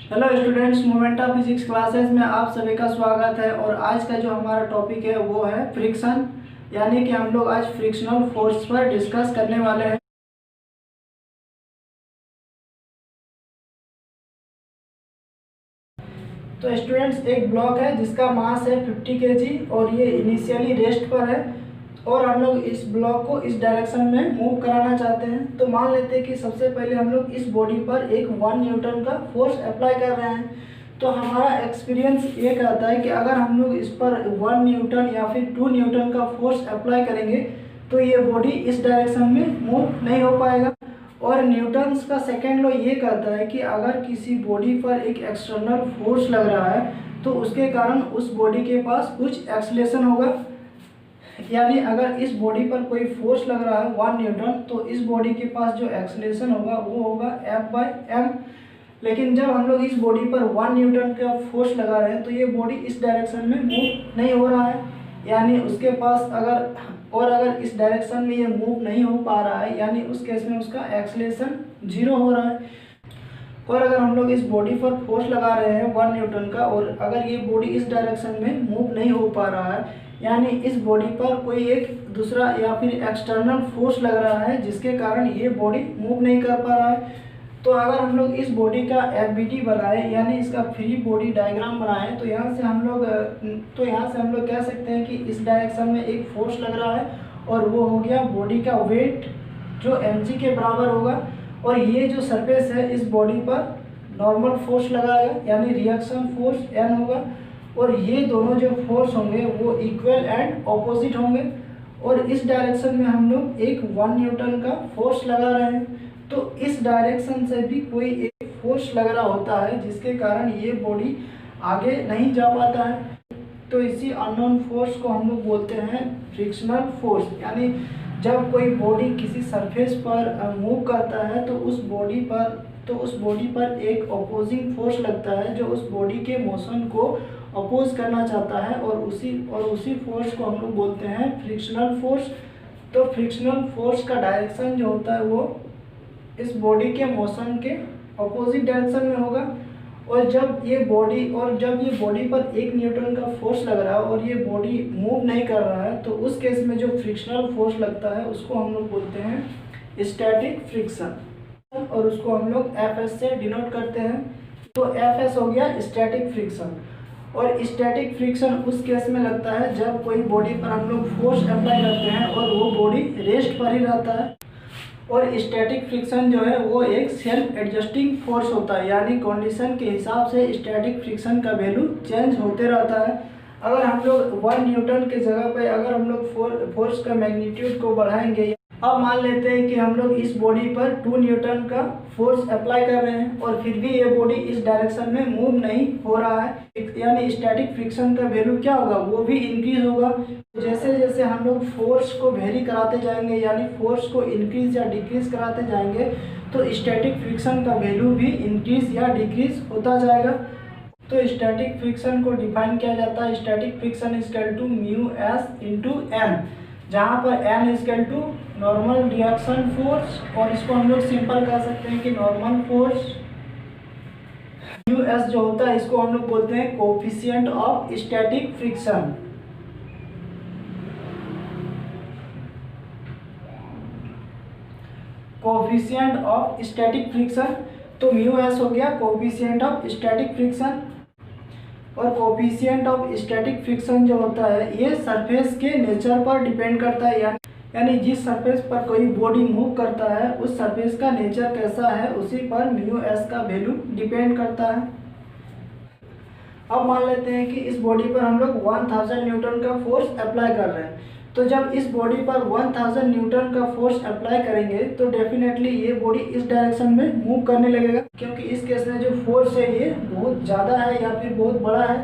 Hello students, momenta physics classes में आप सभी का स्वागत है। और आज का जो हमारा टॉपिक है वो है फ्रिक्शन, यानी कि हम लोग आज फ्रिक्शनल फोर्स पर डिस्कस करने वाले हैं। तो स्टूडेंट्स, एक ब्लॉक है जिसका मास है 50 केजी और ये इनिशियली रेस्ट पर है और हम लोग इस ब्लॉक को इस डायरेक्शन में मूव कराना चाहते हैं। तो मान लेते हैं कि सबसे पहले हम लोग इस बॉडी पर एक 1 न्यूटन का फोर्स अप्लाई कर रहे हैं। तो हमारा एक्सपीरियंस ये कहता है कि अगर हम लोग इस पर 1 न्यूटन या फिर 2 न्यूटन का फोर्स अप्लाई करेंगे तो ये बॉडी इस डायरेक्शन में मूव नहीं हो पाएगा। और न्यूटन्स का सेकेंड लॉ ये कहता है कि अगर किसी बॉडी पर एक एक्सटर्नल फोर्स लग रहा है तो उसके कारण उस बॉडी के पास कुछ एक्सलेशन होगा। यानी अगर इस बॉडी पर कोई फोर्स लग रहा है 1 न्यूटन तो इस बॉडी के पास जो एक्सलेशन होगा वो होगा F/m। लेकिन जब हम लोग इस बॉडी पर 1 न्यूटन का फोर्स लगा रहे हैं तो ये बॉडी इस डायरेक्शन में मूव नहीं हो रहा है, यानी उसके पास अगर इस डायरेक्शन में ये मूव नहीं हो पा रहा है, यानी उस केस में उसका एक्सलेशन 0 हो रहा है। और अगर हम लोग इस बॉडी पर फोर्स लगा रहे हैं 1 न्यूटन का और अगर ये बॉडी इस डायरेक्शन में मूव नहीं हो पा रहा है, यानी इस बॉडी पर कोई एक दूसरा या फिर एक्सटर्नल फोर्स लग रहा है जिसके कारण ये बॉडी मूव नहीं कर पा रहा है। तो अगर हम लोग इस बॉडी का एफबीटी बनाए, यानी इसका फ्री बॉडी डायग्राम बनाएं, तो यहाँ से हम लोग कह सकते हैं कि इस डायरेक्शन में एक फोर्स लग रहा है और वो हो गया बॉडी का वेट जो mg के बराबर होगा। और ये जो सरफेस है इस बॉडी पर नॉर्मल फोर्स लगाएगा, यानी रिएक्शन फोर्स n होगा। और ये दोनों जो फोर्स होंगे वो इक्वल एंड ऑपोजिट होंगे। और इस डायरेक्शन में हम लोग एक 1 न्यूटन का फोर्स लगा रहे हैं, तो इस डायरेक्शन से भी कोई एक फोर्स लग रहा होता है जिसके कारण ये बॉडी आगे नहीं जा पाता है। तो इसी अननोन फोर्स को हम लोग बोलते हैं फ्रिक्शनल फोर्स। यानी जब कोई बॉडी किसी सरफेस पर मूव करता है तो उस बॉडी पर एक अपोजिंग फोर्स लगता है जो उस बॉडी के मोशन को अपोज करना चाहता है, और उसी फोर्स को हम लोग बोलते हैं फ्रिक्शनल फोर्स। तो फ्रिक्शनल फोर्स का डायरेक्शन जो होता है वो इस बॉडी के मोशन के अपोजिट डायरेक्शन में होगा। और जब ये बॉडी पर 1 न्यूटन का फोर्स लग रहा है और ये बॉडी मूव नहीं कर रहा है तो उस केस में जो फ्रिक्शनल फोर्स लगता है उसको हम लोग बोलते हैं स्टैटिक फ्रिक्शन, और उसको हम लोग Fs से डिनोट करते हैं। तो Fs हो गया स्टैटिक फ्रिक्शन। और स्टैटिक फ्रिक्शन उस केस में लगता है जब कोई बॉडी पर हम लोग फोर्स अप्लाई करते हैं और वो बॉडी रेस्ट पर ही रहता है। और स्टैटिक फ्रिक्शन जो है वो एक सेल्फ एडजस्टिंग फोर्स होता है, यानी कंडीशन के हिसाब से स्टैटिक फ्रिक्शन का वैल्यू चेंज होते रहता है। अगर हम लोग 1 न्यूटन के जगह पे अगर हम लोग फोर्स का मैग्नीट्यूड को बढ़ाएंगे, अब मान लेते हैं कि हम लोग इस बॉडी पर 2 न्यूटन का फोर्स अप्लाई कर रहे हैं और फिर भी ये बॉडी इस डायरेक्शन में मूव नहीं हो रहा है, यानी स्टैटिक फ्रिक्शन का वैल्यू क्या होगा, वो भी इंक्रीज होगा। जैसे जैसे हम लोग फोर्स को वेरी कराते जाएंगे, यानी फोर्स को इंक्रीज या डिक्रीज कराते जाएंगे, तो स्टैटिक फ्रिक्शन का वैल्यू भी इंक्रीज या डिक्रीज होता जाएगा। तो स्टैटिक फ्रिक्शन को डिफाइन किया जाता है static friction equal to mu S into N, जहाँ पर n equal to normal reaction force, और इसको हम लोग सिंपल कह सकते हैं कि नॉर्मल फोर्स। म्यू एस जो होता है इसको हम लोग बोलते हैं coefficient of static friction. Coefficient of static friction, तो म्यू एस हो गया कोफिशिएंट ऑफ स्टैटिक फ्रिक्शन। और कोफिशिएंट ऑफ स्टैटिक फ्रिक्शन जो होता है ये सरफेस के नेचर पर डिपेंड करता है, यानी जिस सरफेस पर कोई बॉडी मूव करता है उस सरफेस का नेचर कैसा है उसी पर म्यू एस का वैल्यू डिपेंड करता है। अब मान लेते हैं कि इस बॉडी पर हम लोग 1000 न्यूटन का फोर्स अप्लाई कर रहे हैं, तो जब इस बॉडी पर 1000 न्यूटन का फोर्स अप्लाई करेंगे तो डेफिनेटली ये बॉडी इस डायरेक्शन में मूव करने लगेगा, क्योंकि इस केस में जो फोर्स है ये बहुत ज़्यादा है या फिर बहुत बड़ा है।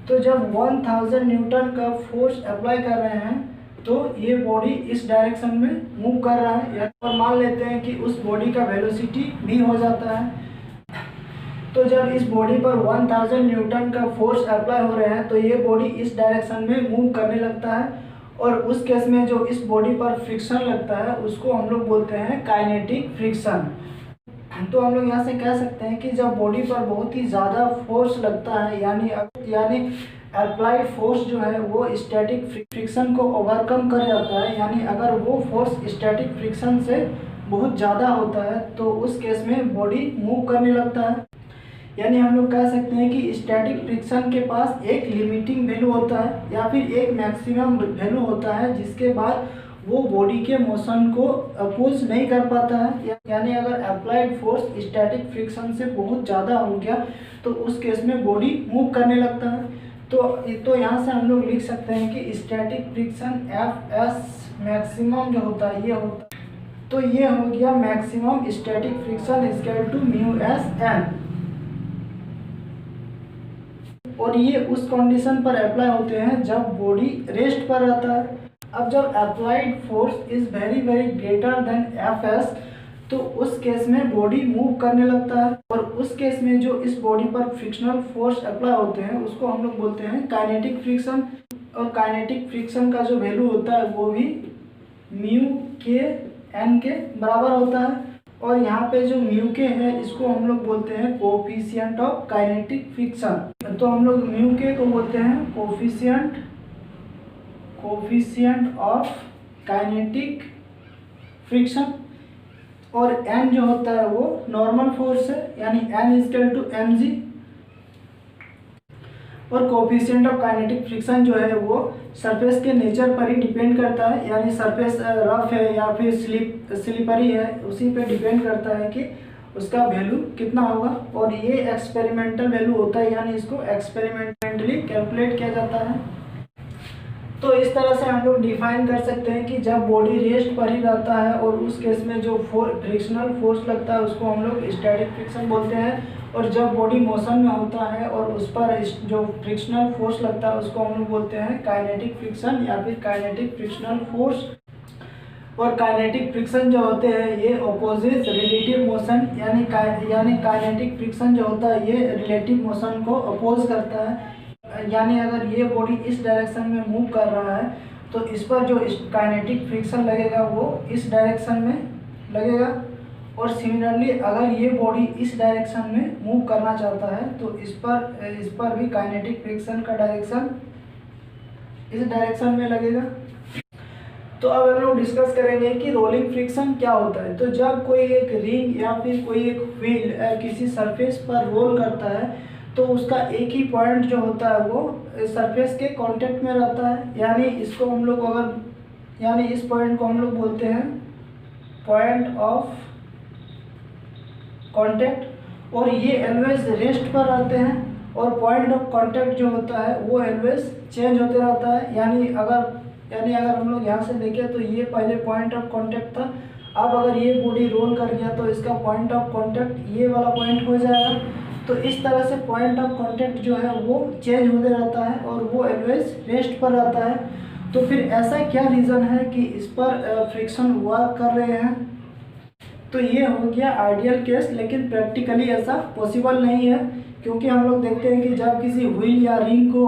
तो जब 1000 न्यूटन का फोर्स अप्लाई कर रहे हैं तो ये बॉडी इस डायरेक्शन में मूव कर रहा है, और मान लेते हैं कि उस बॉडी का वेलोसिटी भी हो जाता है। तो जब इस बॉडी पर 1000 न्यूटन का फोर्स अप्लाई हो रहे हैं तो ये बॉडी इस डायरेक्शन में मूव करने लगता है, और उस केस में जो इस बॉडी पर फ्रिक्शन लगता है उसको हम लोग बोलते हैं काइनेटिक फ्रिक्शन। तो हम लोग यहाँ से कह सकते हैं कि जब बॉडी पर बहुत ही ज़्यादा फोर्स लगता है, यानी अप्लाइड फोर्स जो है वो स्टैटिक फ्रिक्शन को ओवरकम कर जाता है, यानी अगर वो फोर्स स्टैटिक फ्रिक्शन से बहुत ज़्यादा होता है तो उस केस में बॉडी मूव करने लगता है। यानी हम लोग कह सकते हैं कि स्टैटिक फ्रिक्शन के पास एक लिमिटिंग वैल्यू होता है या फिर एक मैक्सिमम वैल्यू होता है, जिसके बाद वो बॉडी के मोशन को अपोज नहीं कर पाता है। यानी अगर अप्लाइड फोर्स स्टैटिक फ्रिक्शन से बहुत ज़्यादा हो गया तो उस केस में बॉडी मूव करने लगता है। तो यहाँ से हम लोग लिख सकते हैं कि static friction F S maximum जो होता है ये होता है, तो ये हो गया maximum static friction equal to mu S N, और ये उस कंडीशन पर अप्लाई होते हैं जब बॉडी रेस्ट पर रहता है। अब जब applied force is very greater than F S तो उस केस में बॉडी मूव करने लगता है, और उस केस में जो इस बॉडी पर फ्रिक्शनल फोर्स अप्लाई होते हैं उसको हम लोग बोलते हैं काइनेटिक फ्रिक्शन। और काइनेटिक फ्रिक्शन का जो वैल्यू होता है वो भी म्यू के एन के बराबर होता है। और यहाँ पे जो म्यू के है इसको हम लोग बोलते हैं कोफिशिएंट ऑफ काइनेटिक फ्रिक्शन। तो हम लोग म्यू के को बोलते हैं कोफिशिएंट ऑफ काइनेटिक फ्रिक्शन, और एन जो होता है वो नॉर्मल फोर्स है, यानी N equal to M G. और कोफिशिएंट ऑफ काइनेटिक फ्रिक्शन जो है वो सरफेस के नेचर पर ही डिपेंड करता है, यानी सरफेस रफ है या फिर स्लिपरी है उसी पे डिपेंड करता है कि उसका वैल्यू कितना होगा। और ये एक्सपेरिमेंटल वैल्यू होता है, यानी इसको एक्सपेरिमेंटली कैलकुलेट किया जाता है। तो इस तरह से हम लोग डिफाइन कर सकते हैं कि जब बॉडी रेस्ट पर ही रहता है और उस केस में जो फ्रिक्शनल फोर्स लगता है उसको हम लोग स्टैटिक फ्रिक्शन बोलते हैं, और जब बॉडी मोशन में होता है और उस पर जो फ्रिक्शनल फोर्स लगता है उसको हम लोग बोलते हैं काइनेटिक फ्रिक्शन या फिर काइनेटिक फ्रिक्शनल फोर्स। और काइनेटिक फ्रिक्शन जो होते हैं ये अपोजिट रिलेटिव मोशन, यानी काइनेटिक फ्रिक्शन जो होता है ये रिलेटिव मोशन को अपोज करता है। यानी अगर ये बॉडी इस डायरेक्शन में मूव कर रहा है तो इस पर जो काइनेटिक फ्रिक्शन लगेगा वो इस डायरेक्शन में लगेगा, और सिमिलरली अगर ये बॉडी इस डायरेक्शन में मूव करना चाहता है तो इस पर भी काइनेटिक फ्रिक्शन का डायरेक्शन इस डायरेक्शन में लगेगा। तो अब हम लोग डिस्कस करेंगे कि रोलिंग फ्रिक्शन क्या होता है। तो जब कोई एक रिंग या फिर कोई एक व्हील किसी सरफेस पर रोल करता है तो उसका एक ही पॉइंट जो होता है वो सरफेस के कांटेक्ट में रहता है, यानी इसको हम लोग इस पॉइंट को हम लोग बोलते हैं पॉइंट ऑफ कांटेक्ट, और ये ऑलवेज रेस्ट पर रहते हैं। और पॉइंट ऑफ कांटेक्ट जो होता है वो ऑलवेज चेंज होते रहता है, यानी अगर हम लोग यहाँ से देखें तो ये पहले पॉइंट ऑफ कांटेक्ट था, अब अगर ये बॉडी रोल कर गया तो इसका पॉइंट ऑफ कांटेक्ट ये वाला पॉइंट हो जाएगा। तो इस तरह से पॉइंट ऑफ कांटेक्ट जो है वो चेंज होते रहता है और वो ऑलवेज रेस्ट पर रहता है। तो फिर ऐसा क्या रीज़न है कि इस पर फ्रिक्शन वर्क कर रहे हैं? तो ये हो गया आइडियल केस, लेकिन प्रैक्टिकली ऐसा पॉसिबल नहीं है, क्योंकि हम लोग देखते हैं कि जब किसी व्हील या रिंग को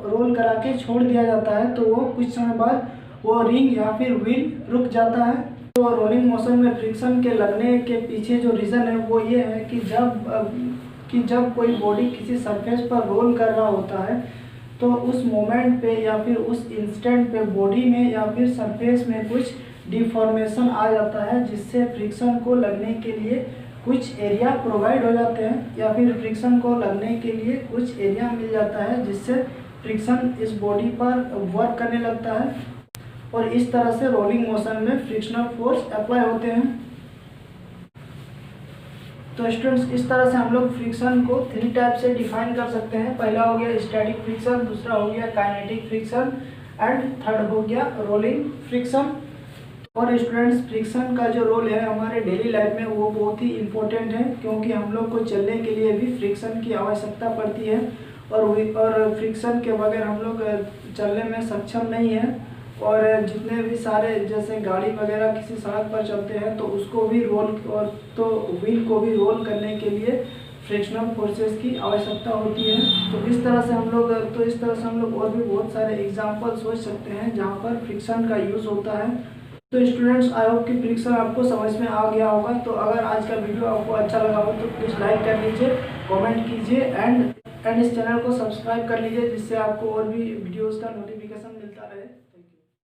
रोल करा के छोड़ दिया जाता है तो वो कुछ समय बाद वो रिंग या फिर व्हील रुक जाता है। तो रोलिंग मोशन में फ्रिक्शन के लगने के पीछे जो रीज़न है वो ये है कि जब कोई बॉडी किसी सरफेस पर रोल कर रहा होता है तो उस मोमेंट पे या फिर उस इंस्टेंट पे बॉडी में या फिर सरफेस में कुछ डिफॉर्मेशन आ जाता है, जिससे फ्रिक्शन को लगने के लिए कुछ एरिया प्रोवाइड हो जाते हैं, या फिर फ्रिक्शन को लगने के लिए कुछ एरिया मिल जाता है जिससे फ्रिक्शन इस बॉडी पर वर्क करने लगता है, और इस तरह से रोलिंग मोशन में फ्रिक्शनल फोर्स अप्लाई होते हैं। तो स्टूडेंट्स इस तरह से हम लोग फ्रिक्शन को 3 टाइप से डिफाइन कर सकते हैं। पहला हो गया स्टैटिक फ्रिक्शन, दूसरा हो गया काइनेटिक फ्रिक्शन एंड थर्ड हो गया रोलिंग फ्रिक्शन। और स्टूडेंट्स फ्रिक्शन का जो रोल है हमारे डेली लाइफ में वो बहुत ही इम्पोर्टेंट है, क्योंकि हम लोग को चलने के लिए भी फ्रिक्शन की आवश्यकता पड़ती है, और फ्रिक्शन के बगैर हम लोग चलने में सक्षम नहीं है। और जितने भी सारे जैसे गाड़ी वगैरह किसी सड़क पर चलते हैं तो उसको भी व्हील को भी रोल करने के लिए फ्रिक्शनल फोर्सेस की आवश्यकता होती है। तो इस तरह से हम लोग और भी बहुत सारे एग्जांपल सोच सकते हैं जहाँ पर फ्रिक्शन का यूज़ होता है। तो स्टूडेंट्स, आई होप कि प्रिडिक्शन आपको समझ में आ गया होगा। तो अगर आज का वीडियो आपको अच्छा लगा हो तो प्लीज़ लाइक कर लीजिए, कमेंट कीजिए एंड इस चैनल को सब्सक्राइब कर लीजिए, जिससे आपको और भी वीडियोस का नोटिफिकेशन मिलता रहे।